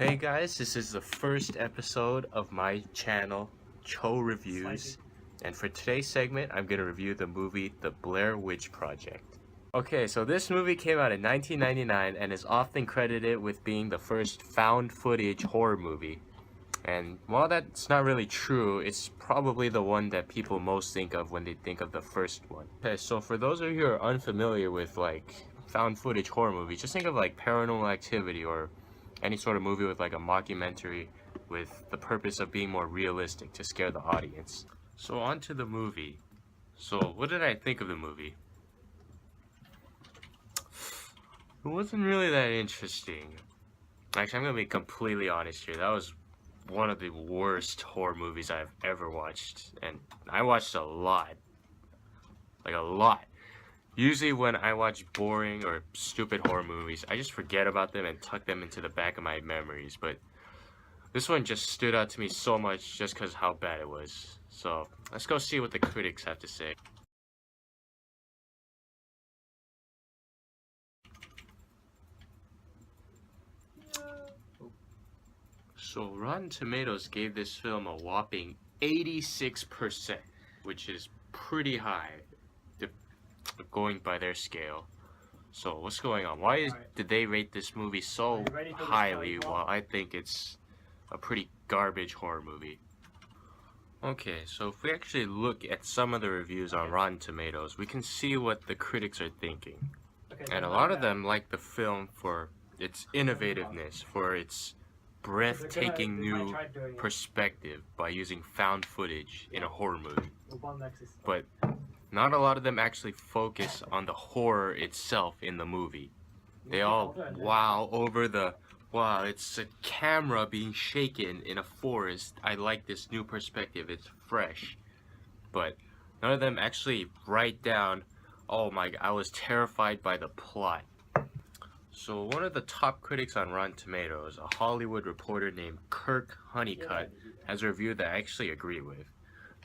Hey guys, this is the first episode of my channel, Cho Reviews, and for today's segment, I'm going to review the movie The Blair Witch Project. Okay, so this movie came out in 1999 and is often credited with being the first found footage horror movie. And while that's not really true, it's probably the one that people most think of when they think of the first one. Okay, so for those of you who are unfamiliar with like found footage horror movies, just think of like Paranormal Activity or any sort of movie with like a mockumentary with the purpose of being more realistic to scare the audience. So on to the movie. So what did I think of the movie? It wasn't really that interesting. Actually, I'm gonna be completely honest here. That was one of the worst horror movies I've ever watched. And I watched a lot. Like a lot. Usually when I watch boring or stupid horror movies, I just forget about them and tuck them into the back of my memories. But this one just stood out to me so much just because how bad it was. So let's go see what the critics have to say. So Rotten Tomatoes gave this film a whopping 86%, which is pretty high, going by their scale. So what's going on? Why did they rate this movie so highly while I think it's a pretty garbage horror movie? Okay, so if we actually look at some of the reviews on Rotten Tomatoes, we can see what the critics are thinking. And a lot of them like the film for its innovativeness, for its breathtaking new perspective by using found footage in a horror movie. But not a lot of them actually focus on the horror itself in the movie. They all wow over the, wow, it's a camera being shaken in a forest. I like this new perspective, it's fresh. But none of them actually write down, oh my god, I was terrified by the plot. So one of the top critics on Rotten Tomatoes, a Hollywood reporter named Kirk Honeycutt, has a review that I actually agree with.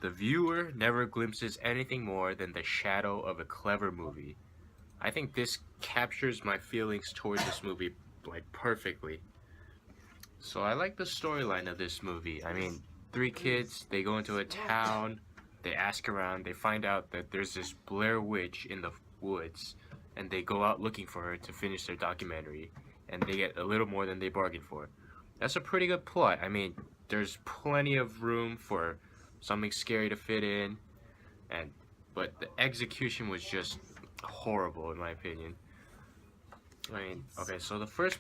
The viewer never glimpses anything more than the shadow of a clever movie. I think this captures my feelings towards this movie like perfectly. So I like the storyline of this movie. I mean, 3 kids, they go into a town, they ask around, they find out that there's this Blair Witch in the woods, and they go out looking for her to finish their documentary, and they get a little more than they bargained for. That's a pretty good plot. I mean, there's plenty of room for something scary to fit in, but the execution was just horrible in my opinion. I mean, okay, so the first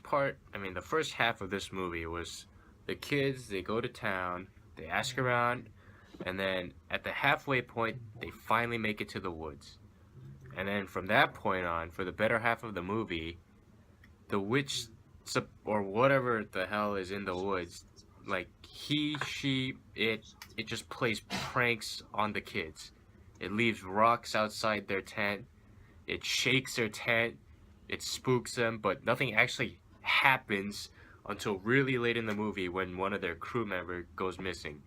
half of this movie was the kids, they go to town, they ask around, and then at the halfway point, they finally make it to the woods. And then from that point on, for the better half of the movie, the witch, or whatever the hell is in the woods, like it just plays pranks on the kids. It leaves rocks outside their tent, it shakes their tent, it spooks them, but nothing actually happens until really late in the movie when one of their crew members goes missing.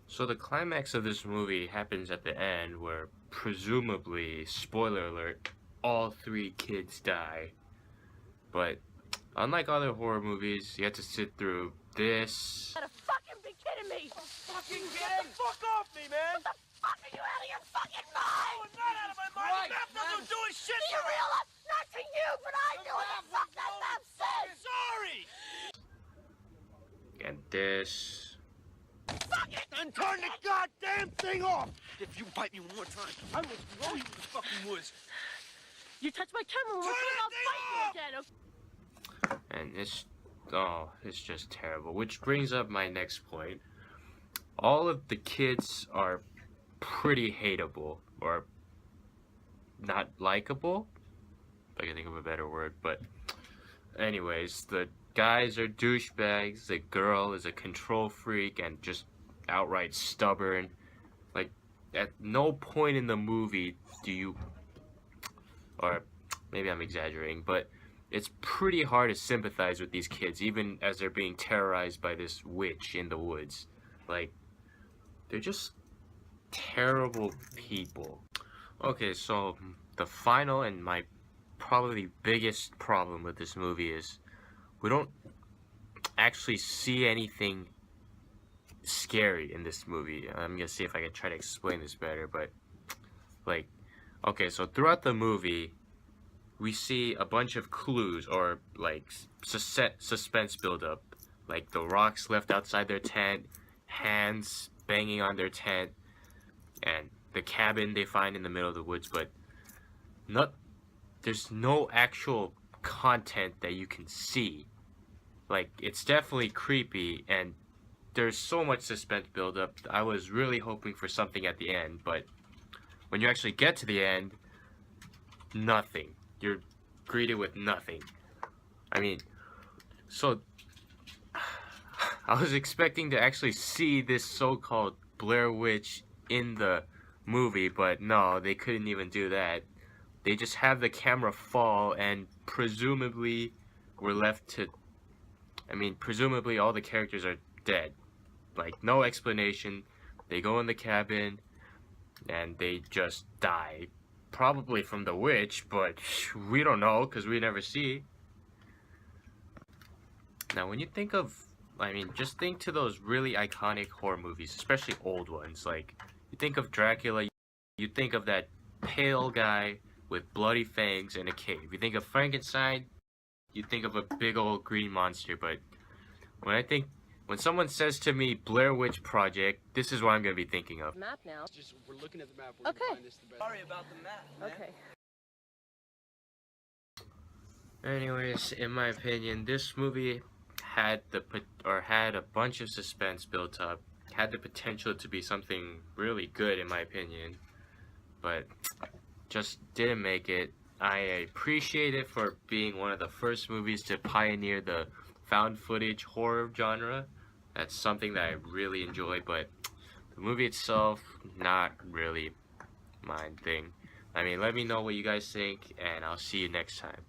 So the climax of this movie happens at the end where, presumably, spoiler alert, all 3 kids die. But unlike other horror movies, you have to sit through this. You gotta fucking be kidding me! Fucking get the fuck off me, man! What the fuck are you out of your fucking mind? Oh, I'm not out of my mind! Right, The map doesn't do a shit Do you for me! realize? Not to you, but I do what the fuck that map says! Sorry! And this. Fuck it! Then turn the goddamn thing off! If you bite me one more time, I will throw you in the fucking woods! You touch my camera one more Turn time, I'll that fight you thing again, okay? And it's just terrible. Which brings up my next point. All of the kids are pretty hateable, or not likable, if I can think of a better word, but anyways, the guys are douchebags, the girl is a control freak and just outright stubborn. Like, at no point in the movie do you, or maybe I'm exaggerating, but it's pretty hard to sympathize with these kids, even as they're being terrorized by this witch in the woods. Like, they're just terrible people. Okay, so the final and my probably biggest problem with this movie is we don't actually see anything scary in this movie. I'm gonna see if I can try to explain this better, but like, okay, so throughout the movie, we see a bunch of clues or like suspense buildup, like the rocks left outside their tent, hands banging on their tent, and the cabin they find in the middle of the woods, but not there's no actual content that you can see. Like, it's definitely creepy, and there's so much suspense buildup. I was really hoping for something at the end, but when you actually get to the end, nothing. You're greeted with nothing. I mean, so I was expecting to actually see this so-called Blair Witch in the movie, but no, they couldn't even do that. They just have the camera fall, and presumably we're left to, I mean, presumably all the characters are dead. Like, no explanation. They go in the cabin, and they just die. Probably from the witch, but we don't know, because we never see. Now, when you think of, I mean, just think to those really iconic horror movies, especially old ones. Like, you think of Dracula, you think of that pale guy with bloody fangs in a cave. You think of Frankenstein, you think of a big old green monster. But when someone says to me Blair Witch Project, this is what I'm going to be thinking of. Map now. Just, we're looking at the map. We're Okay. find this the best. Sorry about the map, man. Okay. Anyways, in my opinion, this movie had a bunch of suspense built up, had the potential to be something really good in my opinion, but just didn't make it. I appreciate it for being one of the first movies to pioneer the found footage horror genre. That's something that I really enjoy, but the movie itself, not really my thing. I mean, let me know what you guys think, and I'll see you next time.